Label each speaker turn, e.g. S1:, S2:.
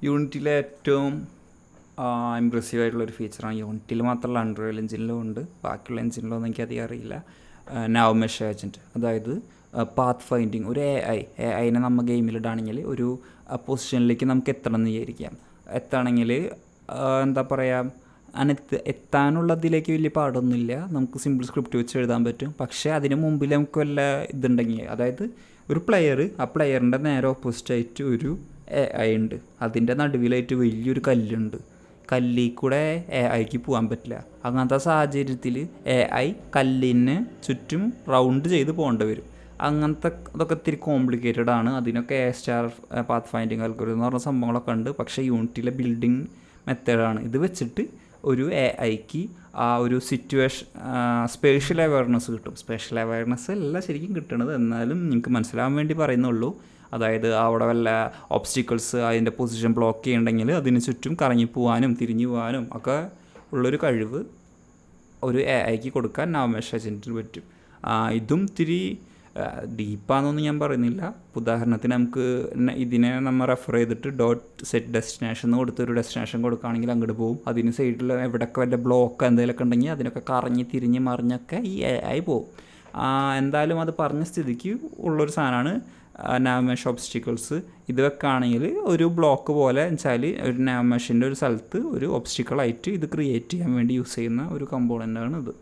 S1: യൂണിറ്റിയിലെ ഏറ്റവും ഇമ്പ്രസീവ് ആയിട്ടുള്ളൊരു ഫീച്ചറാണ്. യൂണിറ്റിയിൽ മാത്രമല്ല, അൺറിയൽ എഞ്ചിനിലും ഉണ്ട്, ബാക്കിയുള്ള എഞ്ചിനിലൊന്നും എനിക്കധികം അറിയില്ല. നാവ്മെഷ് ഏജൻറ്റ്, അതായത് പാത്ത് ഫൈൻഡിങ്. ഒരു ഐനെ നമ്മൾ ഗെയിമിലിടാണെങ്കിൽ ഒരു പൊസിഷനിലേക്ക് നമുക്ക് എത്തണം എന്ന് വിചാരിക്കാം. എത്തണമെങ്കിൽ എന്താ പറയുക, എത്താനുള്ളതിലേക്ക് വലിയ പാടൊന്നുമില്ല, നമുക്ക് സിമ്പിൾ സ്ക്രിപ്റ്റ് വെച്ച് എഴുതാൻ പറ്റും. പക്ഷേ അതിന് മുമ്പിൽ നമുക്ക് വല്ല ഇതുണ്ടെങ്കിൽ, അതായത് ഒരു പ്ലെയർ, ആ പ്ലെയറിൻ്റെ നേരെ ഓപ്പോസിറ്റായിട്ട് ഒരു AI ഉണ്ട്, അതിൻ്റെ നടുവിലായിട്ട് വലിയൊരു കല്ലുണ്ട്. കല്ലിൽ കൂടെ AIക്ക് പോകാൻ പറ്റില്ല. അങ്ങനത്തെ സാഹചര്യത്തിൽ AI കല്ലിന് ചുറ്റും റൗണ്ട് ചെയ്ത് പോകേണ്ടി വരും. അങ്ങനത്തെ ഇതൊക്കെ ഇത്തിരി കോംപ്ലിക്കേറ്റഡ് ആണ്. അതിനൊക്കെ A* പാത്ത് ഫൈൻഡിങ് അൽഗോരിതം എന്ന് പറഞ്ഞ സംഭവങ്ങളൊക്കെ ഉണ്ട്. പക്ഷേ യൂണിറ്റിയിലെ ബിൽഡിംഗ് മെത്തേഡാണ് ഇത് വെച്ചിട്ട് ഒരു AIക്ക് ആ ഒരു സ്പേഷ്യൽ അവയർനെസ് കിട്ടും. സ്പേഷ്യൽ അവയർനെസ് അല്ല ശരിക്കും കിട്ടണത്, എന്നാലും നിങ്ങൾക്ക് മനസ്സിലാവാൻ വേണ്ടി പറയുന്നുള്ളൂ. അതായത് അവിടെ വല്ല ഒബ്സ്റ്റിക്കിൾസ് അതിൻ്റെ പൊസിഷൻ ബ്ലോക്ക് ചെയ്യണമെങ്കിൽ അതിന് ചുറ്റും കറങ്ങിപ്പോവാനും തിരിഞ്ഞു പോകാനും ഒക്കെ ഉള്ളൊരു കഴിവ് ഒരു AIക്ക് കൊടുക്കാൻ നാവ്മെഷ് ഏജൻറ്റിന് പറ്റും. ഇതും ഇത്തിരി ഡീപ്പാണെന്നൊന്നും ഞാൻ പറയുന്നില്ല. ഉദാഹരണത്തിന് നമുക്ക് ഇതിനെ നമ്മൾ റെഫർ ചെയ്തിട്ട് .set-destination എന്ന് കൊടുത്തൊരു ഡെസ്റ്റിനേഷൻ കൊടുക്കുകയാണെങ്കിൽ അങ്ങോട്ട് പോകും. അതിന് സൈഡിൽ എവിടെയൊക്കെ വല്ല ബ്ലോക്ക് എന്തെങ്കിലുമൊക്കെ ഉണ്ടെങ്കിൽ അതിനൊക്കെ കറങ്ങി തിരിഞ്ഞ് മറിഞ്ഞൊക്കെ ഈ AI പോകും. എന്തായാലും അത് പറഞ്ഞ സ്ഥിതിക്ക് ഉള്ളൊരു സാധനമാണ് നാവ്മെഷ് ഒബ്സ്റ്റിക്കിൾസ്. ഇത് വെക്കുകയാണെങ്കിൽ ഒരു ബ്ലോക്ക് പോലെ വെച്ചാൽ ഒരു നാവ്മെഷിൻ്റെ ഒരു സ്ഥലത്ത് ഒരു ഒബ്സ്റ്റിക്കിളായിട്ട് ഇത് ക്രിയേറ്റ് ചെയ്യാൻ വേണ്ടി യൂസ് ചെയ്യുന്ന ഒരു കമ്പോണൻ്റാണ് ഇത്.